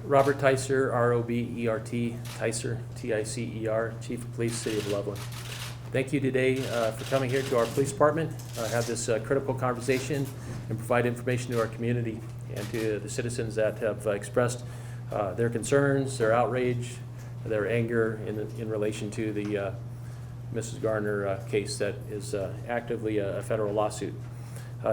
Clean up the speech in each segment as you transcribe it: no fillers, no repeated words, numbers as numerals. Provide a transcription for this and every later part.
Robert Ticer, R-O-B-E-R-T, Ticer, T-I-C-E-R, Chief of Police, City of Loveland. Thank you today for coming here to our police department, have this critical conversation and provide information to our community and to the citizens that have expressed their concerns, their outrage, their anger in relation to the Mrs. Garner case that is actively a federal lawsuit.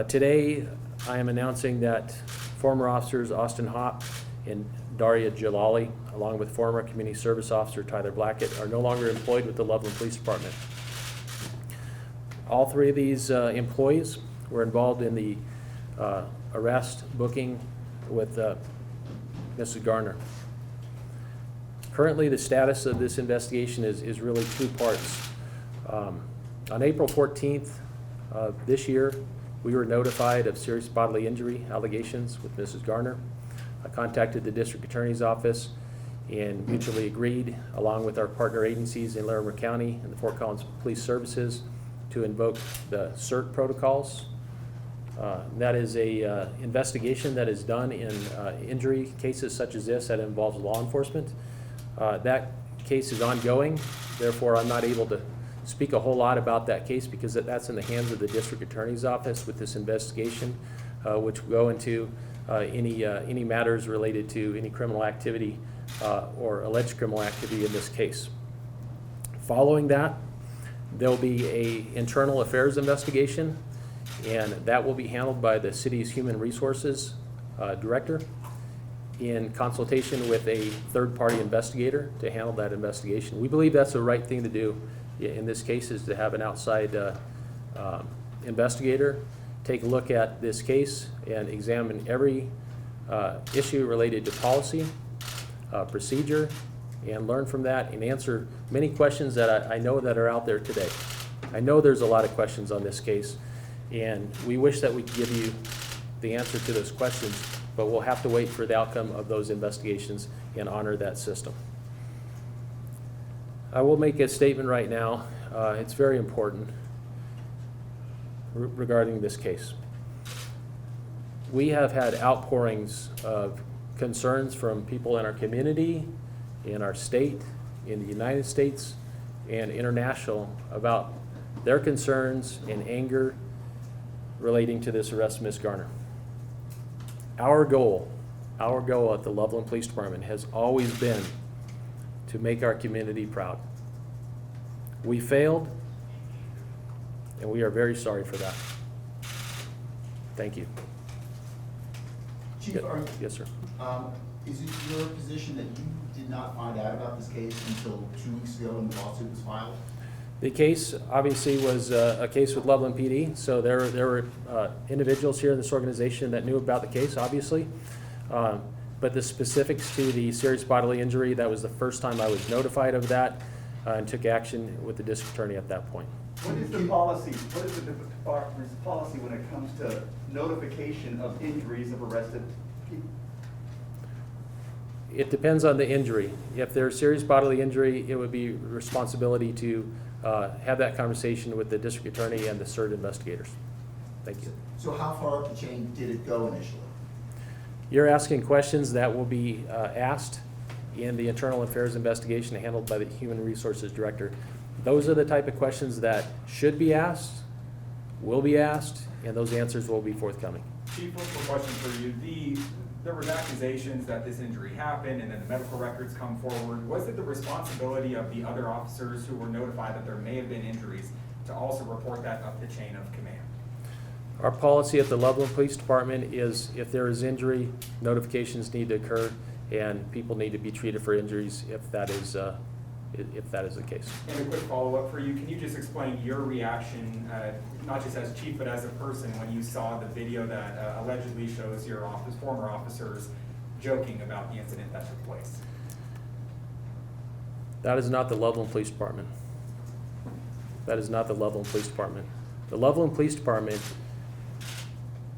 Today, I am announcing that former officers Austin Hopp and Daria Jalali, along with former Community Service Officer Tyler Blackett, are no longer employed with the Loveland Police Department. All three of these employees were involved in the arrest booking with Mrs. Garner. Currently, the status of this investigation is really two parts. On April 14th of this year, we were notified of serious bodily injury allegations with Mrs. Garner. I contacted the District Attorney's Office and mutually agreed, along with our partner agencies in Larimer County and the Fort Collins Police Services, to invoke the CERT protocols. That is a investigation that is done in injury cases such as this that involves law enforcement. That case is ongoing, therefore I'm not able to speak a whole lot about that case because that's in the hands of the District Attorney's Office with this investigation, which will go into any matters related to any criminal activity or alleged criminal activity in this case. Following that, there'll be an internal affairs investigation, and that will be handled by the city's human resources director in consultation with a third-party investigator to handle that investigation. We believe that's the right thing to do in this case, is to have an outside investigator take a look at this case and examine every issue related to policy, procedure, and learn from that and answer many questions that I know that are out there today. I know there's a lot of questions on this case, and we wish that we could give you the answer to those questions, but we'll have to wait for the outcome of those investigations and honor that system. I will make a statement right now. It's very important regarding this case. We have had outpourings of concerns from people in our community, in our state, in the United States, and international about their concerns and anger relating to this arrest of Ms. Garner. Our goal at the Loveland Police Department has always been to make our community proud. We failed, and we are very sorry for that. Thank you. Chief, yes, sir. Is it your position that you did not find out about this case until 2 weeks ago when the lawsuit was filed? The case obviously was a case with Loveland PD, so there were individuals here in this organization that knew about the case, obviously. But the specifics to the serious bodily injury, that was the first time I was notified of that and took action with the district attorney at that point. What is the policy? What is the department's policy when it comes to notification of injuries of arrested people? It depends on the injury. If there's serious bodily injury, it would be responsibility to have that conversation with the district attorney and the CERT investigators. Thank you. So how far up the chain did it go initially? You're asking questions that will be asked in the internal affairs investigation handled by the human resources director. Those are the type of questions that should be asked, will be asked, and those answers will be forthcoming. Chief, one more question for you. There was accusations that this injury happened and then the medical records come forward. Was it the responsibility of the other officers who were notified that there may have been injuries to also report that up the chain of command? Our policy at the Loveland Police Department is if there is injury, notifications need to occur and people need to be treated for injuries if that is the case. And a quick follow-up for you, can you just explain your reaction, not just as chief, but as a person when you saw the video that allegedly shows your former officers joking about the incident that took place? That is not the Loveland Police Department. That is not the Loveland Police Department. The Loveland Police Department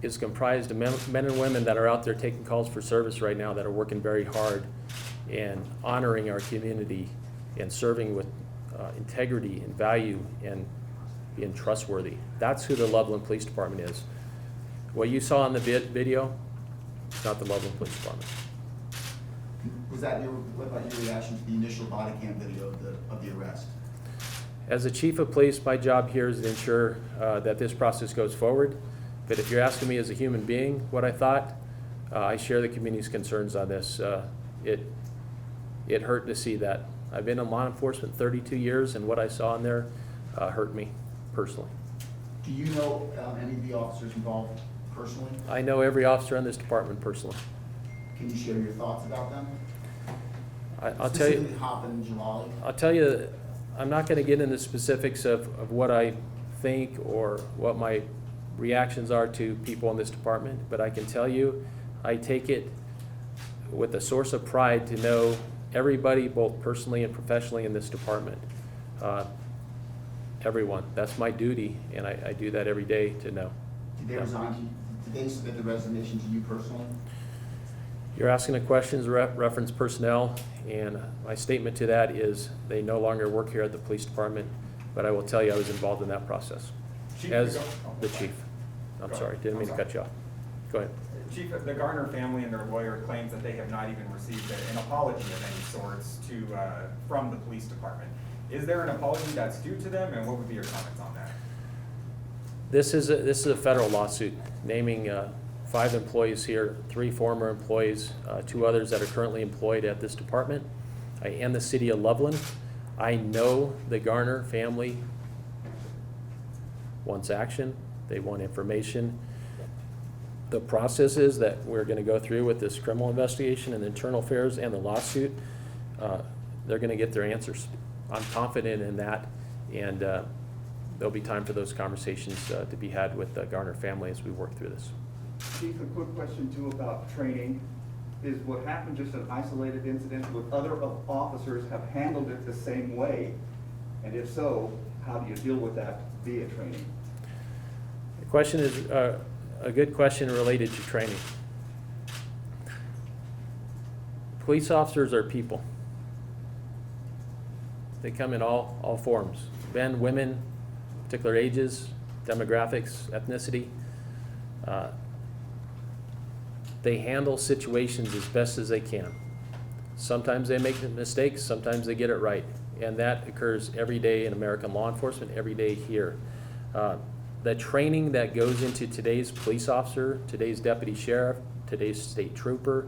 is comprised of men and women that are out there taking calls for service right now that are working very hard and honoring our community and serving with integrity and value and being trustworthy. That's who the Loveland Police Department is. What you saw in the video, it's not the Loveland Police Department. what about your reaction to the initial body cam video of the arrest? As the chief of police, my job here is to ensure that this process goes forward. But if you're asking me as a human being what I thought, I share the community's concerns on this. It hurt to see that. I've been in law enforcement 32 years, and what I saw in there hurt me personally. Do you know any of the officers involved personally? I know every officer in this department personally. Can you share your thoughts about them? I'll tell you. Specifically Hop and Jalali? I'll tell you, I'm not going to get into specifics of what I think or what my reactions are to people in this department, but I can tell you, I take it with a source of pride to know everybody, both personally and professionally in this department. Everyone. That's my duty, and I do that every day to know. Did they resign to you? Did they submit the resignation to you personally? You're asking the questions reference personnel, and my statement to that is they no longer work here at the police department, but I will tell you I was involved in that process Chief, as go- the chief. I'm Go sorry, ahead. didn't mean to I'm cut you off. Go ahead. Chief, the Garner family and their lawyer claims that they have not even received an apology of any sorts from the police department. Is there an apology that's due to them, and what would be your comments on that? This is a federal lawsuit naming 5 employees here, 3 former employees, 2 others that are currently employed at this department, and the city of Loveland. I know the Garner family wants action. They want information. The processes that we're going to go through with this criminal investigation and internal affairs and the lawsuit, they're going to get their answers. I'm confident in that, and there'll be time for those conversations to be had with the Garner family as we work through this. Chief, a quick question too about training. Is what happened just an isolated incident? Would other officers have handled it the same way? And if so, how do you deal with that via training? The question is a good question related to training. Police officers are people. They come in all forms, men, women, particular ages, demographics, ethnicity. They handle situations as best as they can. Sometimes they make mistakes, sometimes they get it right, and that occurs every day in American law enforcement, every day here. The training that goes into today's police officer, today's deputy sheriff, today's state trooper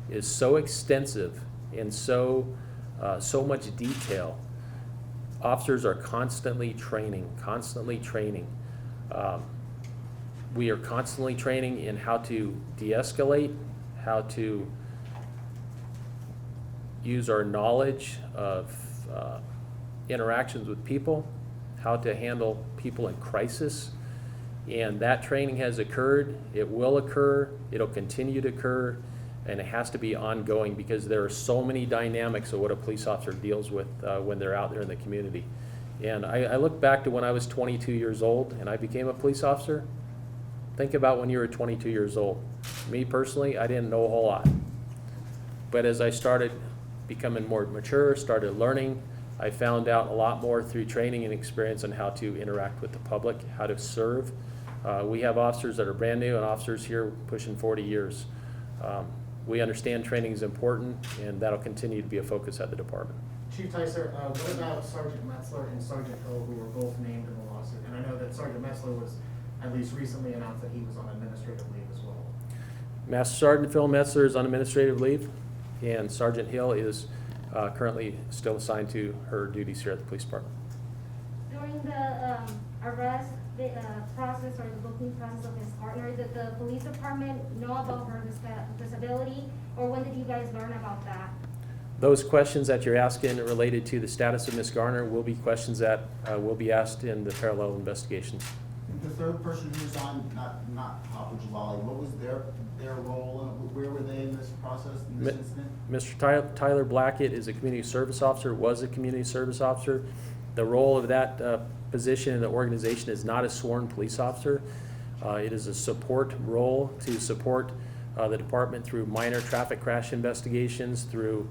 is so extensive and so much detail. Officers are constantly training, we are constantly training in how to de-escalate, how to use our knowledge of interactions with people, how to handle people in crisis. And that training has occurred, it will occur, it'll continue to occur, and it has to be ongoing because there are so many dynamics of what a police officer deals with when they're out there in the community. And I look back to when I was 22 years old and I became a police officer. Think about when you were 22 years old. Me personally, I didn't know a whole lot. But as I started becoming more mature, started learning, I found out a lot more through training and experience on how to interact with the public, how to serve. We have officers that are brand new and officers here pushing 40 years. We understand training is important, and that'll continue to be a focus at the department. Chief Ticer, what about Sergeant Metzler and Sergeant Hill, who were both named in the lawsuit? And I know that Sergeant Metzler was at least recently announced that he was on administrative leave as well. Master Sergeant Phil Metzler is on administrative leave, and Sergeant Hill is currently still assigned to her duties here at the police department. During the arrest process or the booking process of his partner, did the police department know about her disability, or when did you guys learn about that? Those questions that you're asking related to the status of Ms. Garner will be questions that will be asked in the parallel investigations. The third person who was on, not Hopper Jalali, what was their role and where were they in this process, in this incident? Mr. Tyler Blackett is a community service officer, was a community service officer. The role of that position in the organization is not a sworn police officer. It is a support role to support the department through minor traffic crash investigations, through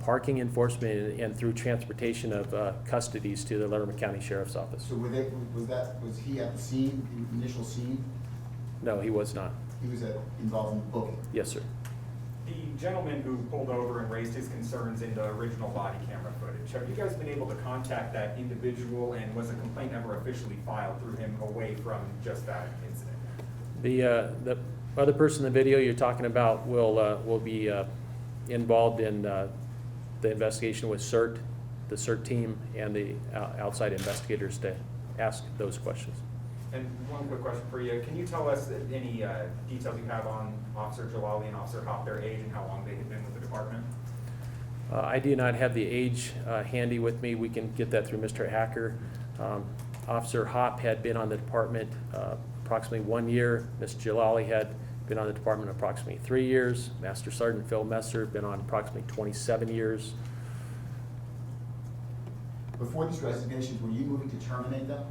parking enforcement, and through transportation of custodies to the Letterman County Sheriff's Office. So was he at the scene, the initial scene? No, he was not. He was involved in the booking? Yes, sir. The gentleman who pulled over and raised his his concerns in the original body camera footage. Have you guys been able to contact that individual, and was a complaint ever officially filed through him away from just that incident? The other person in the video you're talking about will be involved in the investigation with CERT, the CERT team, and the outside investigators to ask those questions. And one quick question for you. Can you tell us any details you have on Officer Jalali and Officer Hop, their age and how long they had been with the department? I do not have the age handy with me. We can get that through Mr. Hacker. Officer Hop had been on the department approximately 1 year. Ms. Jalali had been on the department approximately 3 years. Master Sergeant Phil Messer been on approximately 27 years. Before these resignations, were you moving to terminate them?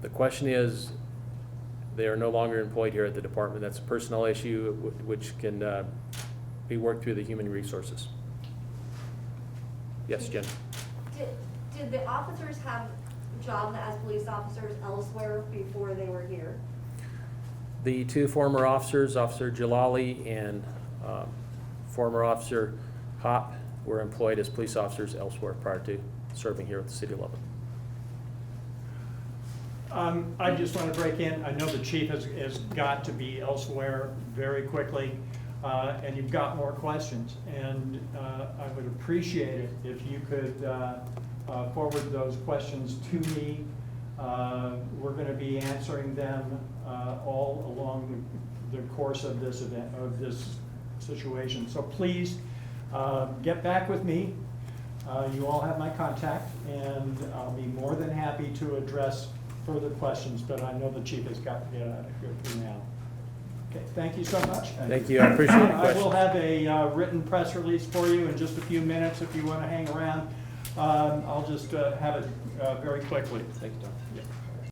The question is, they are no longer employed here at the department. That's a personnel issue which can be worked through the human resources. Yes, Jen? Did the officers have jobs as police officers elsewhere before they were here? The two former officers, Officer Jalali and former Officer Hop, were employed as police officers elsewhere prior to serving here at the City of Loveland. I just want to break in. I know the chief has got to be elsewhere very quickly, and you've got more questions. And I would appreciate it if you could forward those questions to me. We're going to be answering them all along the course of this event, of this situation. So please get back with me. You all have my contact, and I'll be more than happy to address further questions, but I know the chief has got to get out of here for now. Okay, thank you so much. Thank you. I appreciate the I will questions. have a written press release for you in just a few minutes if you want to hang around. I'll just have it very quickly. Thank you, Tom. Yeah.